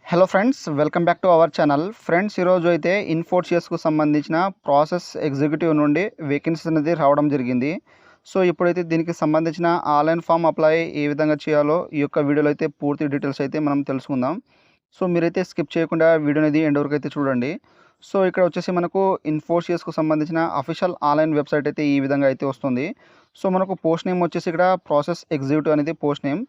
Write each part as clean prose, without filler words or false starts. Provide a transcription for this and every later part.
Hello friends, welcome back to our channel. Friends, ఈరోజు అయితే ఇన్ఫోసిస్కు సంబంధించిన ప్రాసెస్ ఎగ్జిక్యూటివ్ నుండి వేకెన్సీ అనేది రావడం జరిగింది. సో ఇప్పుడైతే దీనికి సంబంధించిన ఆన్లైన్ ఫామ్ అప్లై ఏ విధంగా చేయాలో ఈ యొక్క వీడియోలో అయితే పూర్తి డీటెయిల్స్ అయితే మనం తెలుసుకుందాం. సో మీరైతే స్కిప్ చేయకుండా వీడియో అనేది ఎండ్ వరకు అయితే చూడండి. సో ఇక్కడ వచ్చేసి మనకు ఇన్ఫోసిస్కు సంబంధించిన అఫీషియల్ ఆన్లైన్ వెబ్సైట్ అయితే ఈ విధంగా అయితే వస్తుంది. సో మనకు పోస్ట్ నేమ్ వచ్చేసి ఇక్కడ ప్రాసెస్ ఎగ్జిక్యూటివ్ అనేది పోస్ట్ నేమ్.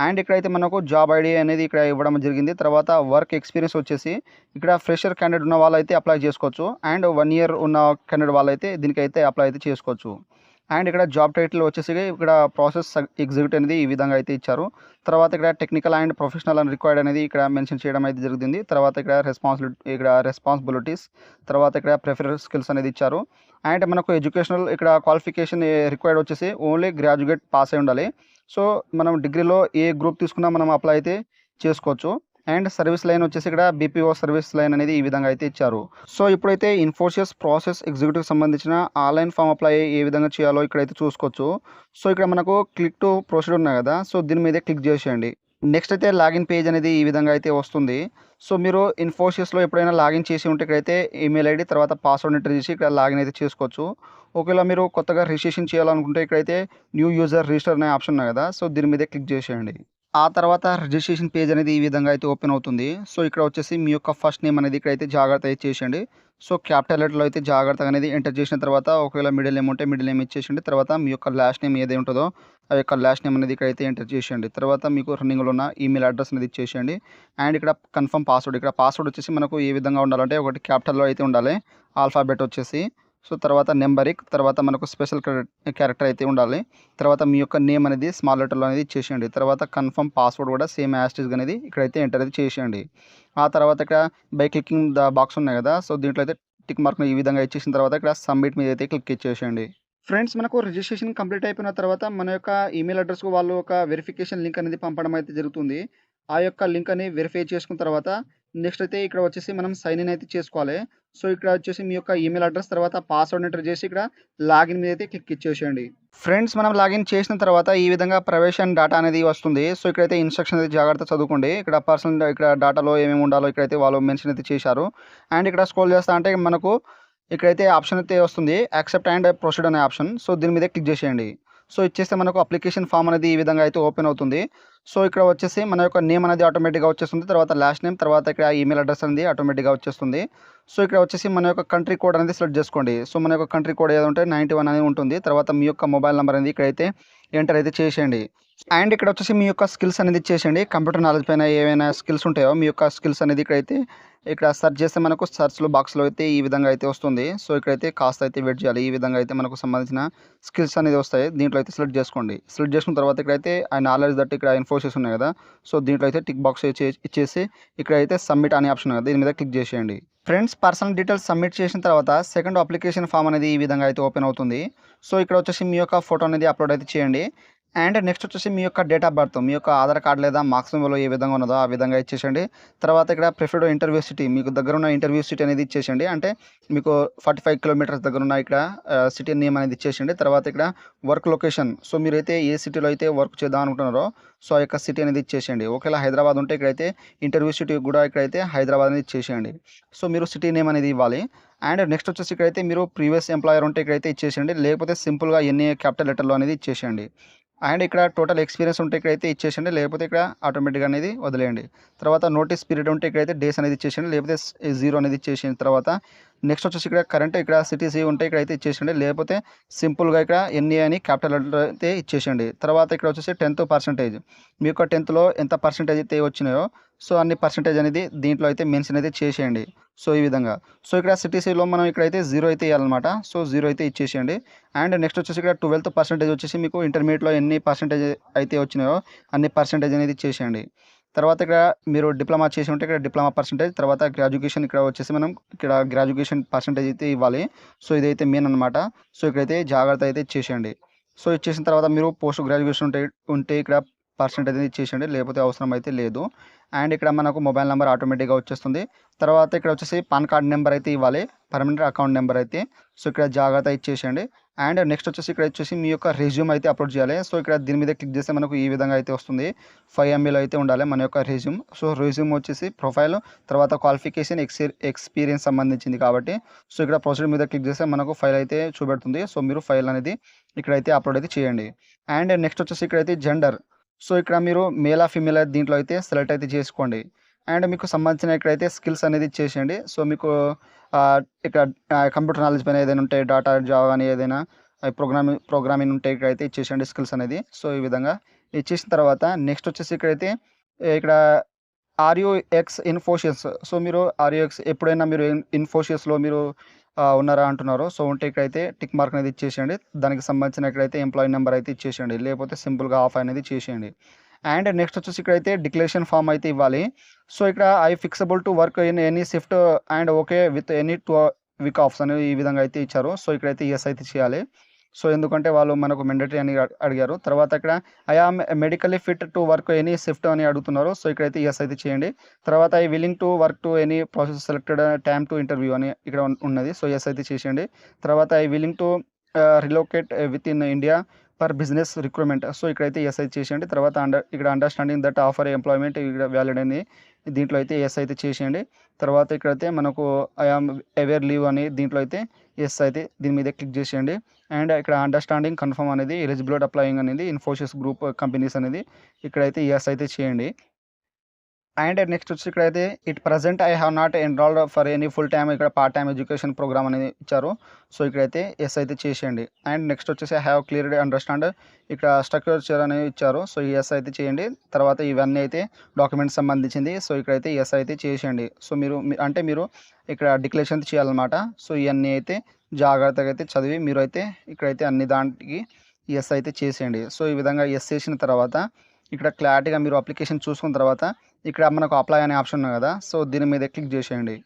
అండ్ ఇక్కడైతే మనకు జాబ్ ఐడి అనేది ఇక్కడ ఇవ్వడం జరిగింది. తర్వాత వర్క్ ఎక్స్పీరియన్స్ వచ్చేసి ఇక్కడ ఫ్రెషర్ క్యాండిడేట్ ఉన్న వాళ్ళైతే అప్లై చేసుకోవచ్చు. అండ్ 1 ఇయర్ ఉన్న క్యాండిడేట్ వాళ్ళైతే దీనికైతే అప్లై అయితే చేసుకోవచ్చు. అండ్ ఇక్కడ జాబ్ టైటిల్ వచ్చేసి ఇక్కడ ప్రాసెస్ ఎగ్జిక్యూటివ్ అనేది ఈ విధంగా అయితే ఇచ్చారు. తర్వాత ఇక్కడ technical and professional and required అనేది ఇక్కడ మెన్షన్ చేయడం అయితే జరిగింది. తర్వాత ఇక్కడ రెస్పాన్సిబిలిటీస్, తర్వాత ఇక్కడ ప్రిఫర్ స్కిల్స్ అనేది ఇచ్చారు. అండ్ మనకు ఎడ్యుకేషనల్ ఇక్కడ క్వాలిఫికేషన్ రిక్వైర్డ్ వచ్చేసి ఓన్లీ గ్రాడ్యుయేట్ పాస్ అయి ఉండాలి. సో మనం డిగ్రీలో ఏ గ్రూప్ తీసుకున్నా మనం అప్లై అయితే చేసుకోవచ్చు. అండ్ సర్వీస్ లైన్ వచ్చేసి ఇక్కడ బీపీఓ సర్వీస్ లైన్ అనేది ఈ విధంగా అయితే ఇచ్చారు. సో ఇప్పుడైతే ఇన్ఫోసిస్ ప్రాసెస్ ఎగ్జిక్యూటివ్ సంబంధించిన ఆన్లైన్ ఫామ్ అప్లై ఏ విధంగా చేయాలో ఇక్కడైతే చూసుకోవచ్చు. సో ఇక్కడ మనకు క్లిక్ టు ప్రొసీడ్ ఉన్నాయి కదా, సో దీని మీదే క్లిక్ చేసేయండి. నెక్స్ట్ అయితే లాగిన్ పేజ్ అనేది ఈ విధంగా అయితే వస్తుంది. సో మీరు ఇన్ఫోసిస్లో ఎప్పుడైనా లాగిన్ చేసి ఉంటే ఇక్కడైతే ఈమెయిల్ ఐడి తర్వాత పాస్వర్డ్ ఎంటర్ చేసి ఇక్కడ లాగిన్ అయితే చేసుకోవచ్చు. ఒకవేళ మీరు కొత్తగా రిజిస్ట్రేషన్ చేయాలనుకుంటే ఇక్కడైతే న్యూ యూజర్ రిజిస్టర్ అనే ఆప్షన్ ఉన్నాయి కదా, సో దీని మీదే క్లిక్ చేసేయండి. ఆ తర్వాత రిజిస్ట్రేషన్ పేజ్ అనేది ఈ విధంగా అయితే ఓపెన్ అవుతుంది. సో ఇక్కడ వచ్చేసి మీ యొక్క ఫస్ట్ నేమ్ అనేది ఇక్కడైతే జాగ్రత్త అయితే చేసేయండి. సో క్యాపిటల్ లెటర్లో అయితే జాగ్రత్తగా అనేది ఎంటర్ చేసిన తర్వాత ఒకవేళ మిడిల్ నేమ్ ఉంటే మిడిల్ నేమ్ ఇచ్చేసండి. తర్వాత మీ యొక్క లాస్ట్ నేమ్ ఏది ఉంటుందో ఆ యొక్క లాస్ట్ నేమ్ అనేది ఇక్కడైతే ఎంటర్ చేసేయండి. తర్వాత మీకు రన్నింగ్లో ఉన్న ఈమెయిల్ అడ్రస్ అనేది ఇచ్చేసేయండి. అండ్ ఇక్కడ కన్ఫర్మ్ పాస్వర్డ్, ఇక్కడ పాస్వర్డ్ వచ్చేసి మనకు ఏ విధంగా ఉండాలంటే ఒకటి క్యాపిటల్లో అయితే ఉండాలి, ఆల్ఫాబెట్ వచ్చేసి. సో తర్వాత నెంబరిక్, తర్వాత మనకు స్పెషల్ క్యారెక్టర్ అయితే ఉండాలి. తర్వాత మీ యొక్క నేమ్ అనేది స్మాల్ లెటర్లో అనేది ఇచ్చేసేయండి. తర్వాత కన్ఫర్మ్ పాస్వర్డ్ కూడా సేమ్ యాస్టీస్గా అనేది ఇక్కడైతే ఎంటర్ అయితే చేసేయండి. ఆ తర్వాత ఇక్కడ బై క్లికింగ్ ద బాక్స్ ఉన్నాయి కదా, సో దీంట్లో అయితే టిక్ మార్క్ని ఈ విధంగా ఇచ్చేసిన తర్వాత ఇక్కడ సబ్మిట్ మీద అయితే క్లిక్ ఇచ్చేసేయండి. ఫ్రెండ్స్, మనకు రిజిస్ట్రేషన్ కంప్లీట్ అయిపోయిన తర్వాత మన యొక్క ఈమెయిల్ అడ్రస్కు వాళ్ళు ఒక వెరిఫికేషన్ లింక్ అనేది పంపడం అయితే జరుగుతుంది. ఆ యొక్క లింక్ అని వెరిఫై చేసుకున్న తర్వాత నెక్స్ట్ అయితే ఇక్కడ వచ్చేసి మనం సైన్ ఇన్ అయితే చేసుకోవాలి. సో ఇక్కడ వచ్చేసి మీ యొక్క ఈమెయిల్ అడ్రస్ తర్వాత పాస్వర్డ్ ఎంటర్ చేసి ఇక్కడ లాగిన్ మీద అయితే క్లిక్ ఇచ్చేసేయండి. ఫ్రెండ్స్, మనం లాగిన్ చేసిన తర్వాత ఈ విధంగా ప్రవేశం డేటా అనేది వస్తుంది. సో ఇక్కడైతే ఇన్స్ట్రక్షన్ అయితే జాగ్రత్త చదువుకోండి. ఇక్కడ పర్సనల్ ఇక్కడ డేటాలో ఏమేమి ఉండాలో ఇక్కడైతే వాళ్ళు మెన్షన్ అయితే చేశారు. అండ్ ఇక్కడ స్క్రోల్ చేస్తా అంటే మనకు ఇక్కడైతే ఆప్షన్ అయితే వస్తుంది, యాక్సెప్ట్ అండ్ ప్రొసీడ్ అనే ఆప్షన్. సో దీని మీద క్లిక్ చేసేయండి. సో ఇచ్చేస్తే మనకు అప్లికేషన్ ఫామ్ అనేది ఈ విధంగా అయితే ఓపెన్ అవుతుంది. సో ఇక్కడ వచ్చేసి మన యొక్క నేమ్ అనేది ఆటోమేటిక్గా వచ్చేస్తుంది. తర్వాత లాస్ట్ నేమ్, తర్వాత ఇక్కడ ఈమెయిల్ అడ్రస్ అనేది ఆటోమేటిక్గా వచ్చేస్తుంది. సో ఇక్కడ వచ్చేసి మన యొక్క కంట్రీ కోడ్ అనేది సెలెక్ట్ చేసుకోండి. సో మన యొక్క కంట్రీ కోడ్ ఏదో ఉంటే 91 అనేది ఉంటుంది. తర్వాత మీ యొక్క మొబైల్ నెంబర్ అనేది ఇక్కడైతే ఎంటర్ అయితే చేసేయండి. అండ్ ఇక్కడ వచ్చేసి మీ యొక్క స్కిల్స్ అనేది ఇచ్చేసేయండి. కంప్యూటర్ నాలెడ్జ్ పైన ఏవైనా స్కిల్స్ ఉంటాయో మీ యొక్క స్కిల్స్ అనేది ఇక్కడైతే ఇక్కడ సెర్చ్ చేస్తే మనకు సర్చ్లో బాక్స్లో అయితే ఈ విధంగా అయితే వస్తుంది. సో ఇక్కడైతే కాస్త అయితే వెయిట్ చేయాలి. ఈ విధంగా అయితే మనకు సంబంధించిన స్కిల్స్ అనేది వస్తాయి. దీంట్లో అయితే సెలెక్ట్ చేసుకోండి. సెలెక్ట్ చేసుకున్న తర్వాత ఇక్కడైతే ఆ నాలెడ్జ్ దట్ ఇక్కడ ఇన్ఫోసిస్ ఉన్నాయి కదా, సో దీంట్లో అయితే టిక్ బాక్స్ ఇచ్చేసి ఇక్కడైతే సబ్మిట్ అనే ఆప్షన్ ఉంది, దీని మీద క్లిక్ చేసేయండి. ఫ్రెండ్స్, పర్సనల్ డీటెయిల్స్ సబ్మిట్ చేసిన తర్వాత సెకండ్ అప్లికేషన్ ఫామ్ అనేది ఈ విధంగా అయితే ఓపెన్ అవుతుంది. సో ఇక్కడ వచ్చేసి మీ యొక్క ఫోటో అనేది అప్లోడ్ అయితే చేయండి. అండ్ నెక్స్ట్ వచ్చేసి మీ యొక్క డేట్ ఆఫ్ బర్త్, మీ యొక్క ఆధార్ కార్డ్ లేదా మార్క్స్ మెమోలో ఏ విధంగా ఉన్నదో ఆ విధంగా ఇచ్చేసండి. తర్వాత ఇక్కడ ప్రిఫర్డ్ ఇంటర్వ్యూ సిటీ, మీకు దగ్గర ఉన్న ఇంటర్వ్యూ సిటీ అనేది ఇచ్చేసండి. అంటే మీకు 45 కిలోమీటర్స్ దగ్గర ఉన్న ఇక్కడ సిటీ నేమ్ అనేది ఇచ్చేసండి. తర్వాత ఇక్కడ వర్క్ లొకేషన్, సో మీరైతే ఏ సిటీలో అయితే వర్క్ చేద్దాం అనుకుంటున్నారో సో ఆ యొక్క సిటీ అనేది ఇచ్చేసేయండి. ఒకవేళ హైదరాబాద్ ఉంటే ఇక్కడైతే ఇంటర్వ్యూ సిటీ కూడా ఇక్కడైతే హైదరాబాద్ అనేది ఇచ్చేసేయండి. సో మీరు సిటీ నేమ్ అనేది ఇవ్వాలి. అండ్ నెక్స్ట్ వచ్చేసి ఇక్కడైతే మీరు ప్రీవియస్ ఎంప్లాయర్ ఉంటే ఇక్కడైతే ఇచ్చేసేయండి, లేకపోతే సింపుల్గా ఎన్ని క్యాపిటల్ లెటర్లో అనేది ఇచ్చేసేయండి. అండ్ ఇక్కడ టోటల్ ఎక్స్పీరియన్స్ ఉంటే ఇక్కడైతే ఇచ్చేసేయండి, లేకపోతే ఇక్కడ ఆటోమేటిక్గా అనేది వదిలేయండి. తర్వాత నోటీస్ పీరియడ్ ఉంటే ఇక్కడైతే డేస్ అనేది ఇచ్చేసేయండి, లేకపోతే 0 అనేది ఇచ్చేసిన తర్వాత నెక్స్ట్ వచ్చేసి ఇక్కడ కరెంట్ ఇక్కడ సిటీసీ ఉంటే ఇక్కడైతే ఇచ్చేసేయండి, లేకపోతే సింపుల్గా ఇక్కడ ఎన్ఏ అని క్యాపిటల్ లెటర్ అయితే ఇచ్చేసేయండి. తర్వాత ఇక్కడ వచ్చేసి 10th పర్సెంటేజ్, మీ యొక్క 10thలో ఎంత పర్సెంటేజ్ అయితే వచ్చినాయో సో అన్ని పర్సెంటేజ్ అనేది దీంట్లో అయితే మెన్షన్ అయితే చేసేయండి. సో ఈ విధంగా సో ఇక్కడ సిటీసీలో మనం ఇక్కడైతే 0 అయితే ఇవ్వాలన్నమాట. సో 0 అయితే ఇచ్చేసేయండి. అండ్ నెక్స్ట్ వచ్చేసి ఇక్కడ 12th పర్సెంటేజ్ వచ్చేసి మీకు ఇంటర్మీడియట్లో ఎన్ని పర్సెంటేజ్ అయితే వచ్చినాయో అన్ని పర్సెంటేజ్ అనేది ఇచ్చేసేయండి. తర్వాత ఇక్కడ మీరు డిప్లొమా చేసి ఉంటే ఇక్కడ డిప్లొమా పర్సెంటేజ్, తర్వాత గ్రాడ్యుయేషన్ ఇక్కడ వచ్చేసి మనం ఇక్కడ గ్రాడ్యుయేషన్ పర్సెంటేజ్ అయితే ఇవ్వాలి. సో ఇదైతే మెయిన్ అనమాట. సో ఇక్కడైతే జాగ్రత్త అయితే ఇచ్చేసేయండి. సో ఇచ్చేసిన తర్వాత మీరు పోస్ట్ గ్రాడ్యుయేషన్ ఉంటే ఇక్కడ పర్సెంట్ అనేది ఇచ్చేసేయండి, లేకపోతే అవసరం అయితే లేదు. అండ్ ఇక్కడ మనకు మొబైల్ నెంబర్ ఆటోమేటిక్గా వచ్చేస్తుంది. తర్వాత ఇక్కడ వచ్చేసి పాన్ కార్డ్ నెంబర్ అయితే ఇవ్వాలి, పర్మనెంట్ అకౌంట్ నెంబర్ అయితే. సో ఇక్కడ జాగ్రత్త ఇచ్చేసేయండి. అండ్ నెక్స్ట్ వచ్చేసి ఇక్కడ వచ్చేసి మీ యొక్క రెజ్యూమ్ అయితే అప్లోడ్ చేయాలి. సో ఇక్కడ దీని మీద క్లిక్ చేస్తే మనకు ఈ విధంగా అయితే వస్తుంది. 5 MB అయితే ఉండాలి మన యొక్క రెజ్యూమ్. సో రెజ్యూమ్ వచ్చేసి ప్రొఫైల్, తర్వాత క్వాలిఫికేషన్, ఎక్స్పీరియన్స్ సంబంధించింది కాబట్టి సో ఇక్కడ ప్రొసీడ్ మీద క్లిక్ చేస్తే మనకు ఫైల్ అయితే చూపెడుతుంది. సో మీరు ఫైల్ అనేది ఇక్కడైతే అప్లోడ్ అయితే చేయండి. అండ్ నెక్స్ట్ వచ్చేసి ఇక్కడైతే జెండర్. సో ఇక్కడ మీరు మేలా ఫీమేల్ దీంట్లో అయితే సెలెక్ట్ అయితే చేసుకోండి. అండ్ మీకు సంబంధించిన ఇక్కడైతే స్కిల్స్ అనేది ఇచ్చేసేయండి. సో మీకు ఇక్కడ కంప్యూటర్ నాలెడ్జ్ పైన ఏదైనా ఉంటే, డాటా జావా అని ఏదైనా ప్రోగ్రామింగ్ ఉంటే ఇక్కడైతే ఇచ్చేసేయండి స్కిల్స్ అనేది. సో ఈ విధంగా ఇచ్చేసిన తర్వాత నెక్స్ట్ వచ్చేసి ఇక్కడైతే ఇక్కడ ఆర్యూఎక్స్ ఇన్ఫోసిస్. సో మీరు ఆర్యూఎక్స్ ఎప్పుడైనా మీరు ఇన్ఫోసిస్లో మీరు ఉన్నారా అంటున్నారు. సో ఉంటే ఇక్కడైతే టిక్ మార్క్ అనేది ఇచ్చేసేయండి. దానికి సంబంధించిన ఇక్కడైతే ఎంప్లాయీ నెంబర్ అయితే ఇచ్చేసేయండి, లేకపోతే సింపుల్గా ఆఫ్ అనేది చేసేయండి. అండ్ నెక్స్ట్ వచ్చేసి ఇక్కడైతే డిక్లరేషన్ ఫామ్ అయితే ఇవ్వాలి. సో ఇక్కడ I fixable to work in any shift and okay with any 2 week offs అనేది ఈ విధంగా అయితే ఇచ్చారు. సో ఇక్కడైతే ఎస్ అయితే చేయాలి. సో ఎందుకంటే వాళ్ళు మనకు మెండటరీ అని అడిగారు. తర్వాత ఇక్కడ I am medically fit to work any shift అని అడుగుతున్నారు. సో ఇక్కడైతే ఎస్ అయితే చేయండి. తర్వాత I willing to work to any process selected time to interview అని ఇక్కడ ఉన్నది. సో ఎస్ అయితే చేసేయండి. తర్వాత I willing to relocate within India for business recruitment. So ఇక్కడైతే ఎస్ అయితే చేసేయండి. తర్వాత ఇక్కడ అండర్స్టాండింగ్ దట్ ఆఫర్ ఎంప్లాయ్మెంట్ ఇక్కడ వ్యాలిడ్ అని దీంట్లో అయితే ఎస్ అయితే చేసేయండి. తర్వాత ఇక్కడైతే మనకు ఐ ఆమ్ అవేర్ లీవ్ అని దీంట్లో అయితే ఎస్ అయితే దీని మీద క్లిక్ చేసేయండి. అండ్ ఇక్కడ అండర్స్టాండింగ్ కన్ఫర్మ్ అనేది ఎలిజిబుల్ అప్లయింగ్ అనేది ఇన్ఫోసిస్ గ్రూప్ కంపెనీస్ అనేది ఇక్కడైతే ఎస్ అయితే చేయండి. అండ్ నెక్స్ట్ వచ్చి ఇక్కడైతే it present I have not enrolled for any full time ఇక్కడ పార్ట్ టైమ్ ఎడ్యుకేషన్ ప్రోగ్రామ్ అనేది ఇచ్చారు. సో ఇక్కడైతే ఎస్ అయితే చేసేయండి. అండ్ నెక్స్ట్ వచ్చేసి ఐ హ్యావ్ క్లియర్డ్ అండర్స్టాండ్ ఇక్కడ స్ట్రక్చర్ అనేది ఇచ్చారు. సో ఎస్ అయితే చేయండి. తర్వాత ఇవన్నీ అయితే డాక్యుమెంట్స్ సంబంధించింది. సో ఇక్కడైతే ఎస్ అయితే చేసేయండి. సో మీరు ఇక్కడ డిక్లరేషన్ చేయాలన్నమాట. సో ఇవన్నీ అయితే జాగ్రత్తగా అయితే చదివి మీరు అయితే ఇక్కడైతే అన్ని దానికి ఎస్ అయితే చేసేయండి. సో ఈ విధంగా ఎస్ చేసిన తర్వాత ఇక్కడ క్లారిటీగా మీరు అప్లికేషన్ చూసుకున్న తర్వాత ఇక్కడ మనకు అప్లై అనే ఆప్షన్ ఉంది కదా. సో దీని మీద క్లిక్ చేసేయండి.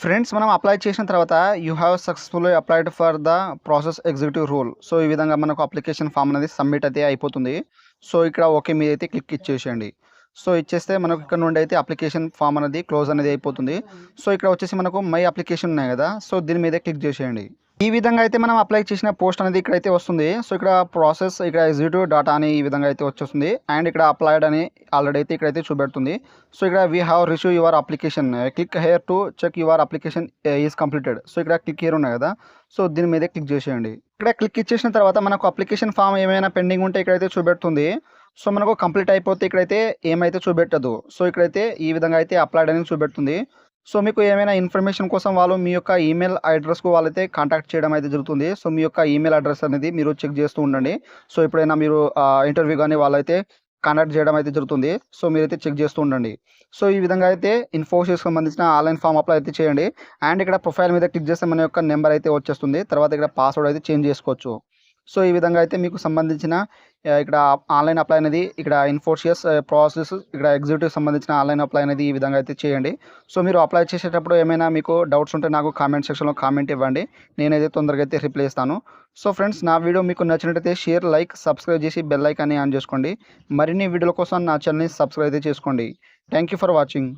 ఫ్రెండ్స్ మనం అప్లై చేసిన తర్వాత you have successfully applied for the process executive role. So ఈ విధంగా మనకు అప్లికేషన్ ఫామ్ అనేది సబ్మిట్ అయితే అయిపోతుంది. సో ఇక్కడ ఓకే మీద అయితే క్లిక్ ఇచ్చేసేయండి. సో ఇచ్చేస్తే మనకు ఇక్కడ నుండి అయితే అప్లికేషన్ ఫామ్ అనేది క్లోజ్ అనేది అయిపోతుంది. సో ఇక్కడ వచ్చేసి మనకు మై అప్లికేషన్ ఉన్నాయి కదా. సో దీని మీద క్లిక్ చేసేయండి. ఈ విధంగా అయితే మనం అప్లై చేసిన పోస్ట్ అనేది ఇక్కడైతే వస్తుంది. సో ఇక్కడ ప్రాసెస్ ఇక్కడ ఎగ్జిక్యూటివ్ డాటా అని ఈ విధంగా అయితే వచ్చేస్తుంది. అండ్ ఇక్కడ అప్లైడ్ అని ఆల్రెడీ అయితే ఇక్కడైతే చూపెడుతుంది. సో ఇక్కడ we have receive your application, click here to check your application is completed. So ఇక్కడ క్లిక్ హియర్ ఉన్నాయి కదా. సో దీని మీద క్లిక్ చేసేయండి. ఇక్కడ క్లిక్ ఇచ్చేసిన తర్వాత మనకు అప్లికేషన్ ఫామ్ ఏమైనా పెండింగ్ ఉంటే ఇక్కడైతే చూపెడుతుంది. సో మనకు కంప్లీట్ అయిపోతే ఇక్కడైతే ఏమైతే చూపెట్టదు. సో ఇక్కడైతే ఈ విధంగా అయితే అప్లైడ్ అని చూపెడుతుంది. సో మీకు ఏమైనా ఇన్ఫర్మేషన్ కోసం వాళ్ళు మీ యొక్క ఈమెయిల్ అడ్రస్కు వాళ్ళైతే కాంటాక్ట్ చేయడం అయితే జరుగుతుంది. సో మీ యొక్క ఈమెయిల్ అడ్రస్ అనేది మీరు చెక్ చేస్తూ ఉండండి. సో ఎప్పుడైనా మీరు ఇంటర్వ్యూ కానీ వాళ్ళైతే కాంటాక్ట్ చేయడం అయితే జరుగుతుంది. సో మీరైతే చెక్ చేస్తూ ఉండండి. సో ఈ విధంగా అయితే ఇన్ఫోసిస్ సంబంధించిన ఆన్లైన్ ఫామ్ అప్లై అయితే చేయండి. అండ్ ఇక్కడ ప్రొఫైల్ మీద క్లిక్ చేస్తే మన యొక్క నెంబర్ అయితే వచ్చేస్తుంది. తర్వాత ఇక్కడ పాస్వర్డ్ అయితే చేంజ్ చేసుకోవచ్చు. సో ఈ విధంగా అయితే మీకు సంబంధించిన ఇక్కడ ఆన్లైన్ అప్లై అనేది ఇక్కడ ఇన్ఫోసిస్ ప్రాసెస్ ఇక్కడ ఎగ్జిక్యూటివ్ సంబంధించిన ఆన్లైన్ అప్లై అనేది ఈ విధంగా అయితే చేయండి. సో మీరు అప్లై చేసేటప్పుడు ఏమైనా మీకు డౌట్స్ ఉంటే నాకు కామెంట్ సెక్షన్లో కామెంట్ ఇవ్వండి. నేనైతే తొందరగా అయితే రిప్లై ఇస్తాను. సో ఫ్రెండ్స్ నా వీడియో మీకు నచ్చినట్టయితే షేర్, లైక్, సబ్స్క్రైబ్ చేసి బెల్ ఐకాన్ని ఆన్ చేసుకోండి. మరిన్ని వీడియోల కోసం నా ఛానల్ని సబ్స్క్రైబ్ అయితే చేసుకోండి. Thank you for watching.